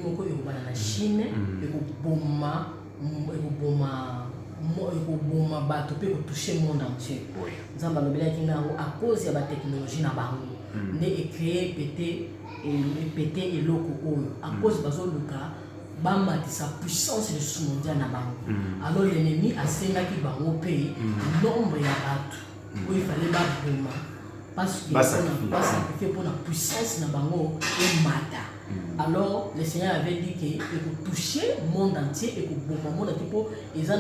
moko ekobana na Chine ekoboma bato pe toucher monde entier. Nzamba lobelaki ngango à cause ya ba technologie na bango nde ecréer pété eloko oyo à cause bazoluka bamatisa puissance de sous mondial na bango. Alors l'ennemi asengaki bango pe nombre ya bato oyo fallait baboma parce que sacrifier pour la puissance na bango et mata. Alors le Seigneur avait dit que pour toucher le monde entier et pour beaucoup monde entier pour ils en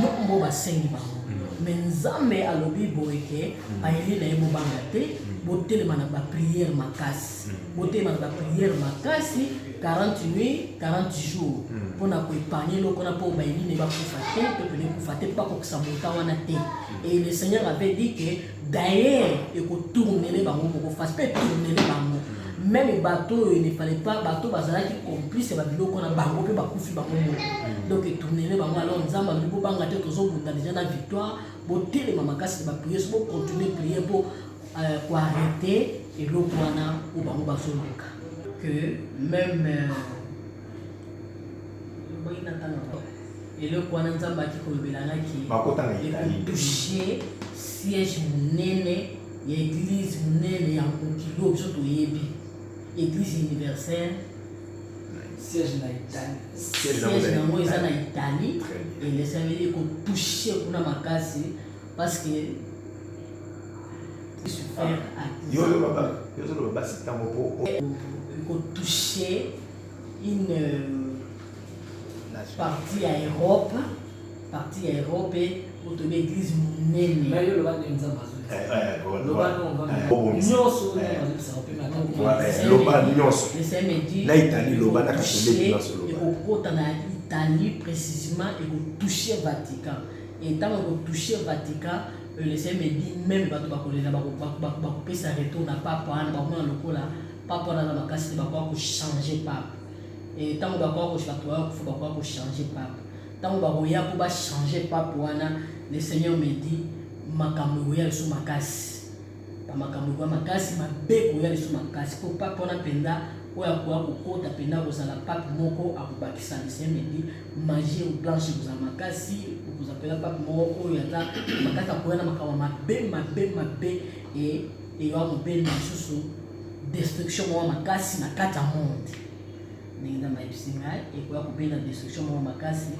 nombre basengi bango. Mais nzambe alobi boyeke ayeli na yebo bangate botelema mana ba prière makasi. Botelema na ba prière makasi 40 nuits 40 jours pour na ko épargner loko na po bayeli ne ba kufaté pepele kufaté pas ko samonta wana te. Et le Seigneur avait dit que d'ailleurs et ko tourner les bango ko fasse pas tourner les bango. Même les bateaux, il ne fallait pas bateau bazala qui complice et babilo qu'on a bango pe bakufi bango. Donc tourner les bango alors nzamba libo banga te tozo bunda déjà la victoire, boté les mamakasi ba prier pour continuer prier pour arrêter et l'autre wana ou bango basoloka. Que même et le wana nzamba qui kolobelanga qui toucher siège munene ya église munene ya kokilo biso toyebi. Église universelle, siège en Italie. Siège en Italie. Et les Seigneurs ont touché pour la makasi parce que ils ont touché une partie à Europe et pour l'église munene. L'Italie précisément et toucher Vatican. Et tant que toucher Vatican, le Seigneur me dit même pas ça retourne à papa, papa na makasi ba ko changer pape. Et tant que ba ko changer pape. Tant que ba ko changer pape wana, le Seigneur me dit makambo ya sous makasi. Pa makambo ya makasi mabeko ya sous makasi ko pa pona penda oya kwa kokota penda kozala pape moko akubakisa le Seigneur me dit magie ou blanche kozala makasi kozapela pape moko oya ta makaka koyana makambo mabe et ya mobeli susu destruction mo makasi na kata monde. Ninda maibisinga et kwa kubela destruction mo makasi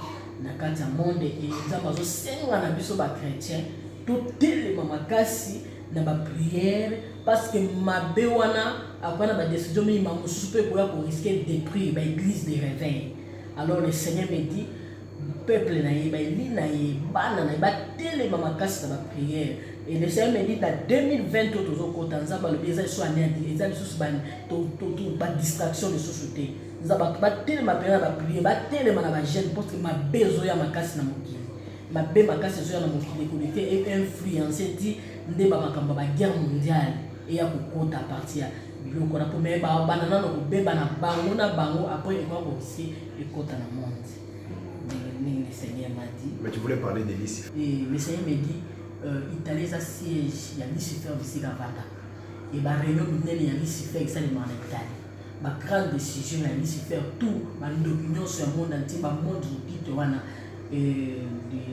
na kata monde et nzamba zo senga na biso ba chrétien tout les mamakasi na ba prière parce que mabe wana apana ba décision mais mamu supe ko ya ko risquer détruire ba église de réveil. Alors le Seigneur me dit peuple na ye ba lina ye bana na ba tele mamakasi na ba prière. Et le Seigneur me dit dans 2020 tozo kota nzamba le bieza so anéanti eza lisusu ba to ba distraction de société. Nzamba ba tele ma prière ba prière ba tele na ba jeune parce que ma besoin ya makasi na mokili. Ma bé makasi zo na mokili connecté et influencer ti nde ba makamba ba guerre mondiale et ya kokota partir biloko na premier ba banana no beba na bango après et quoi aussi et kota na monde. Le Seigneur m'a dit. Mais tu voulais parler de Lucifer. Et le Seigneur m'a dit Italie ça siège ya Lucifer ici Gavanda. Et ba réunion minene ya Lucifer ça le en Italie. Ma grande décision ya Lucifer tout ma opinion sur le monde entier ba monde qui wana. Et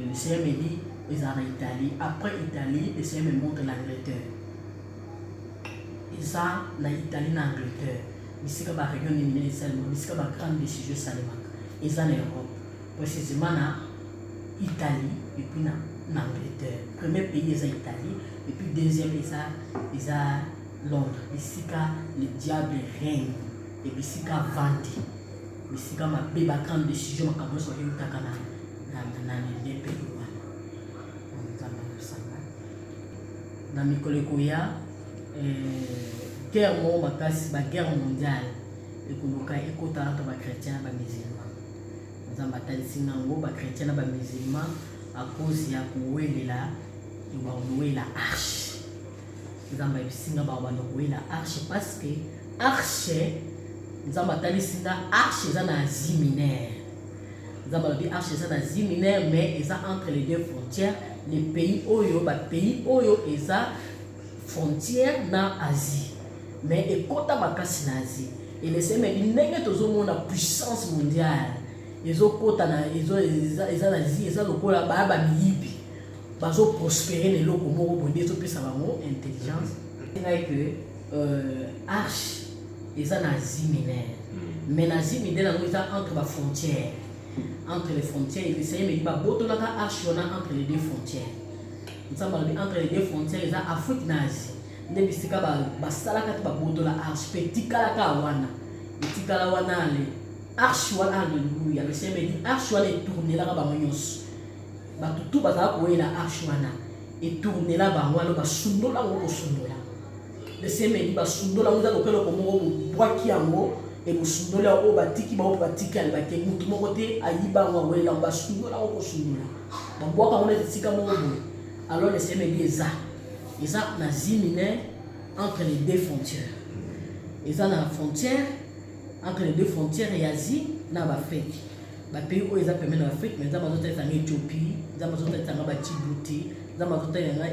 le Seigneur me dit ils sont en Italie. Après Italie, le Seigneur me montre l'Angleterre. Ils sont en Italie, en Angleterre. Ici, il y a une région de seulement. Ici, il y a une grande décision seulement. Ils sont en Europe. Précisément en Italie et puis en Angleterre. Premier pays, c'est l'Italie. Et puis deuxième, c'est Londres. Ici, le diable règne. Et puis ici, il y a Venti. Ici, il y a une grande décision. Dans mikolo koya guerre mo makasi ba guerre mondiale ekoluka ekota entre ba chrétiens ba musulmans nzamba talisi nango ba chrétiens ba musulmans à cause ya kuwelela la arche nzamba bisinga ba kuwelela arche parce que arche nzamba talisi na arche za na Asie mineure nzamba bi arche za na Asie mineure mais ils ont entre les deux frontières les pays oyo eza frontière na Asie mais ekota makasi na Asie et les semaines il n'est que toujours la puissance mondiale ils ont kotana ils ont le kola ba miyibi bazo prospérer les locaux moko bonde zo pesa bango intelligence et que arche ils ont nazi mineur mais nazi mineur ils ont entre les frontières ils essayent mais ba boto la arche entre les deux frontières nous sommes entre les deux frontières ils ont Afrique nazi nde bisika ba sala kati ba boto la arche petit kala ka wana etikala wana le arche wana alléluia le seigneur dit arche wana tourner là ba nyos ba tutu ba za ko ela arche wana et tourner là ba wana ba sundola ngo sundola le seigneur dit ba sundola ngo za ko pelo ko mo bwaki yango et bo sundola o ba tiki ale ba ke mutu mo kote ayiba ngo wela ba sundola ngo sundola ba bwaka ngo etika mo bo alors le seigneur dit ils ont nazi mineur entre les deux frontières. Ils ont la frontière entre les deux frontières et Asie na l'Afrique. Les pays où ils ont permis l'Afrique, mais ils ont besoin d'être en Éthiopie, ils ont besoin d'être en Djibouti, ils ont besoin d'être en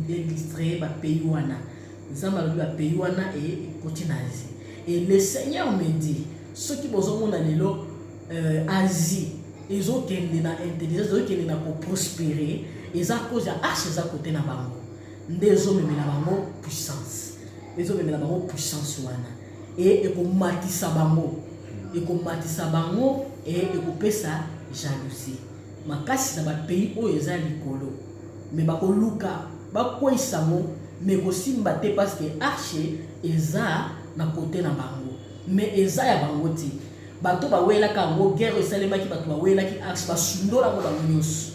Érythrée, les pays où ils ont besoin de pays où et continent Asie. Et le Seigneur me dit, ceux qui ont besoin de Asie, ils ont qu'une intelligence, ils ont prospérer, ils ont cause à arches à côté na bango. Des hommes mais la puissance les hommes mais la puissance wana et pour matisa bango et pour matisa bango et pour pesa jalousie makasi na ba pays o eza likolo mais ba ko luka ba ko isamo mais ko simba te parce que arche eza na côté na bango mais eza ya bango ti bato ba wela kango guerre esalema ki bato ba wela ki arche ba sundola ngo ba nyos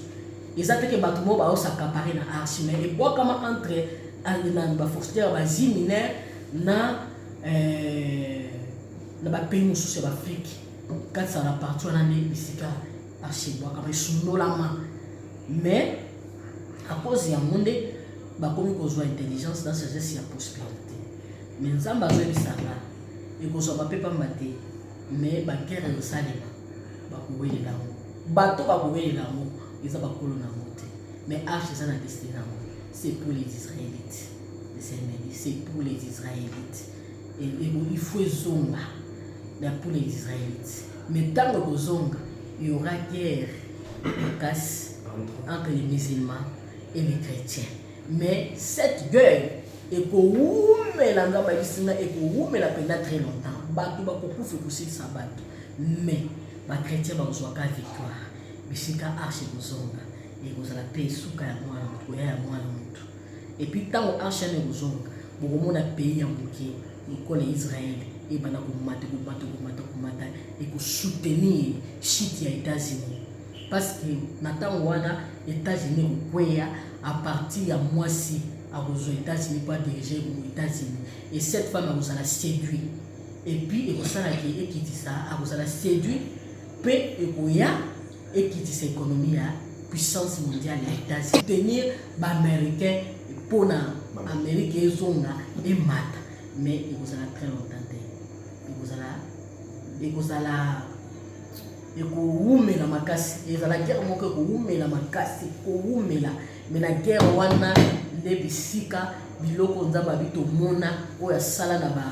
exactement que bâtiment va s'accaparer na archi mais et bois comme entre na forestière basi mineur na ba pays mususu ya Afrique quand ça la partie on a des bisika archi bois comme sunolama mais à cause ya monde ba komi kozwa intelligence dans ce geste ya prospérité mais nzamba zo bisanga et kozwa ba pepa mbate mais ba guerre yo salema ba koweli lango bato ba koweli lango mais arche c'est la destinée c'est pour les Israélites le Seigneur dit c'est pour les Israélites et il faut zonga pour les Israélites mais tant que zonga il y aura guerre entre les musulmans et les chrétiens mais cette guerre et pour la ngamba isina et pour la pendant très longtemps bato ba ko kufa ko sisa bato mais ba chrétien ba zo ka victoire bisika arche kuzonga ekozala pe suka ya mwana mutu ya mwana mutu et puis tant arche ne kuzonga bokomona pays ya moke ikole Israël et bana komata et ko soutenir chute ya États-Unis parce que natango wana États-Unis kweya à partir ya moisi à aux États-Unis pour diriger aux États-Unis et cette femme a la séduit et puis et ça qui ekiti ça a la séduit pe ekoya et qui dit cette économie à puissance mondiale et États-Unis tenir les Américains pour l'Amérique et zona et mata mais il vous a très longtemps il vous a la makasi et la guerre mon que la makasi mais la guerre wana ne bisika biloko nzamba bito mona o ya sala na ba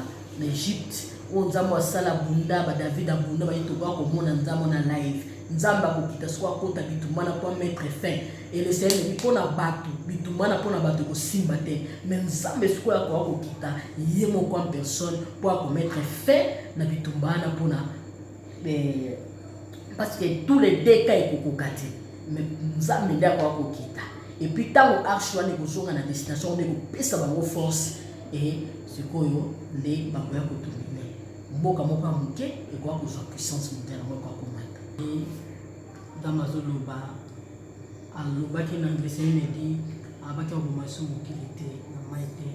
Égypte o nzamba sala bunda ba David abunda ba yito ba ko mona nzamba na live nzamba ko kita swa kota bitumana pour mettre fin et le Seigneur dit pona batu bitumana pona batu ko simba te mais nzamba swa ko kita yemo ko en personne pour mettre fin na bitumbana pona parce que tous les décas ko kokati mais nzamba ndia ko kita et puis tant arche wana ko na destination de ko pesa bango force et sikoyo nde bakoya ko tourner mboka moko muke et ko ko puissance mondiale moko ko mata dans ma zone ba aloba ki na anglais ne dit abaki ko maso mokilité na maite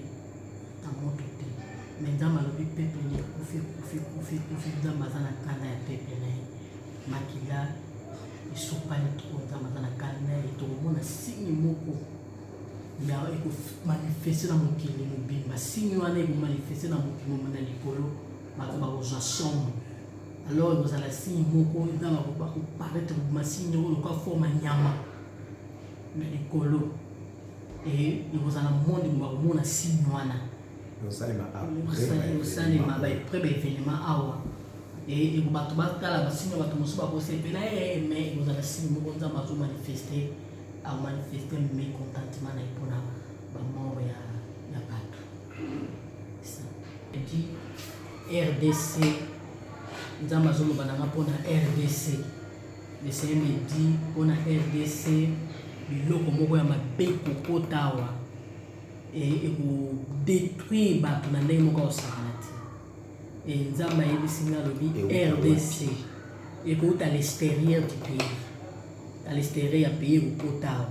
na moto te mais dans ma lobi peuple ne kufi dans ma zana kana ya peuple na makila isopale trop dans ma zana kana et tout le monde signe moko ya eko manifester na mokili mobimba signe wana eko manifester na mokili mobimba na likolo bato bakozwa somme alors vous allez signe moko dans la roba ko paraître ma signe oyo ka forme nyama mais likolo et vous allez monde moko mona signe wana après événement awa et bato batala basinga bato mosusu bakosepela mais ekozala signe moko nzambe azomanifeste amanifeste mécontentement na ye mpona bamembre ya bato edi RDC nzambe azoloba nanga mpona RDC le seigneur me dit mpona RDC biloko moko ya mabe kokota awa ekodétruire bato na ndenge moko osakana te nzambe ayebisinga alobi RDC ekouta à l'extérieur du pays, à l'extérieur ya pays ekokota awa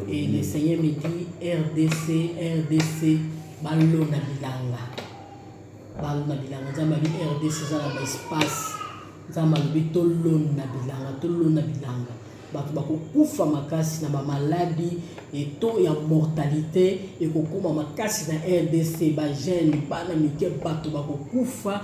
et le seigneur me dit RDC balona bilanga nzambe abi RDC eza na baespace nzambe alobi tolona bilanga bato bakokufa makasi na bamaladi eto ya mortalité ekokoma makasi na RDC bagene bana mike bato bakokufa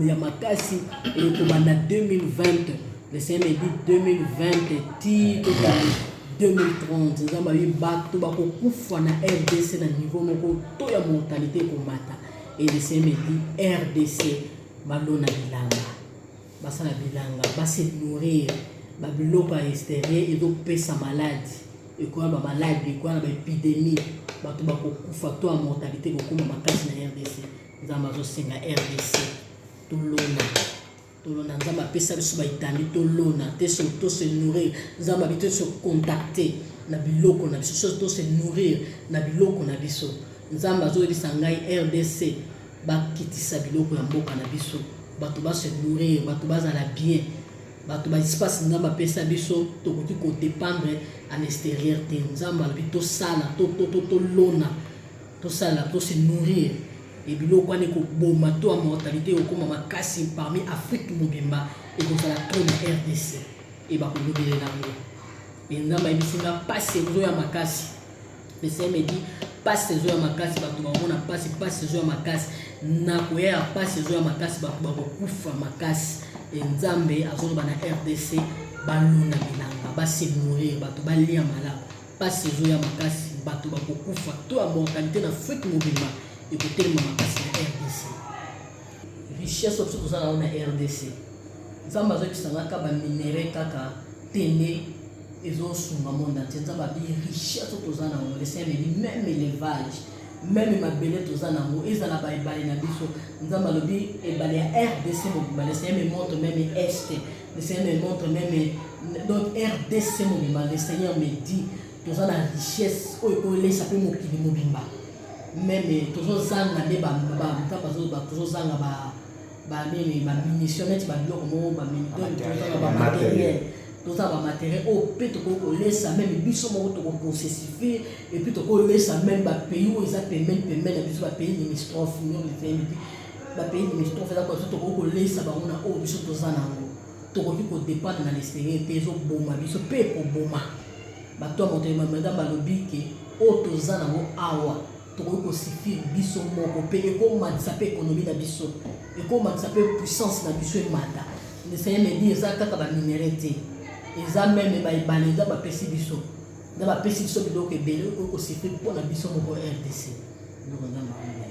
ya makasi ekobanda 2020 le seigneur me dit 2020 ti totali 2030 nzambe abi bato bakokufa na RDC na niveau moko to ya mortalité ekomata et le seigneur me dit RDC balona bilanga basala bilanga base nourrir babiloko ya extérieur ezopesa maladi ekoya bamaladi ekoya na baépidémie bato bakokufa to ya mortalité ekokoma makasi na RDC nzambe azosenga RDC tolona nzambe apesa biso baitandi tolona te to se nourrir nzambe abi te se contacter na biloko na biso to se nourrir na biloko na biso nzambe azoyebisa ngai RDC bakitisa biloko ya mboka na biso bato base nourrir bato bazala bien bato baespace nzambe apesa biso tokoki kodépendre en extérieur te nzambe alobi tosala tolona tosala tose nourrir ebiloko wana ekoboma to ya mortalité ekokoma makasi parmi Afrique mobimba ekozala to na RDC ebakolobelela yango nzambe ayebisinga pasi ezoya makasi le seigneur me dit pasi ezoya makasi bato bamona pasi ezoya makasi na koya ya pasi ezoya makasi bato bakokufa makasi nzambe azoloba na RDC balona bilanga base nourrir bato balia malamu pasi ezoya makasi bato bakokufa to ya mortalité na Afrique mobimba ekotelema makasi na RDC richesse oyo tozala na RDC nzambe azoyebisanga kaka baminere kaka tene ezosunga monde entier nzambe abi richesse oyo toza nango le seigneur me dit même élevage même mabele toza nango ezala baebale na biso nzambe alobi ebale ya RDC mobimba le seigneur me montre même est le seigneur me montre même donc RDC mobimba le seigneur me dit toza na richesse oyo ekolesa mpe mokili mobimba même tozozanga nde tozozanga bamunition neti babiloko moko bamatériel toza bamatériel oyo mpe tokoki kolesa meme biso moko tokoprocessifie epuis tokolesa meme bapays oyo eza pembeni na biso bapays limitrophe bapays limitrophe eza biso tokoki kolesa bango na oyo biso toza nango tokoki kodépendre na l'extérieur te ezoboma biso mpe ekoboma bato ya motoyemamenda balobi ke oyo toza nango awa tokoki kosifire biso moko mpe ekomatisa mpe économie na biso ekomatisa mpe puissance na biso emata le seigneur me dit eza kaka baminere te eza meme baebale eza bapesi biso biloko ebele okoki kosifire mpona biso moko RDC biloko nzambe akomela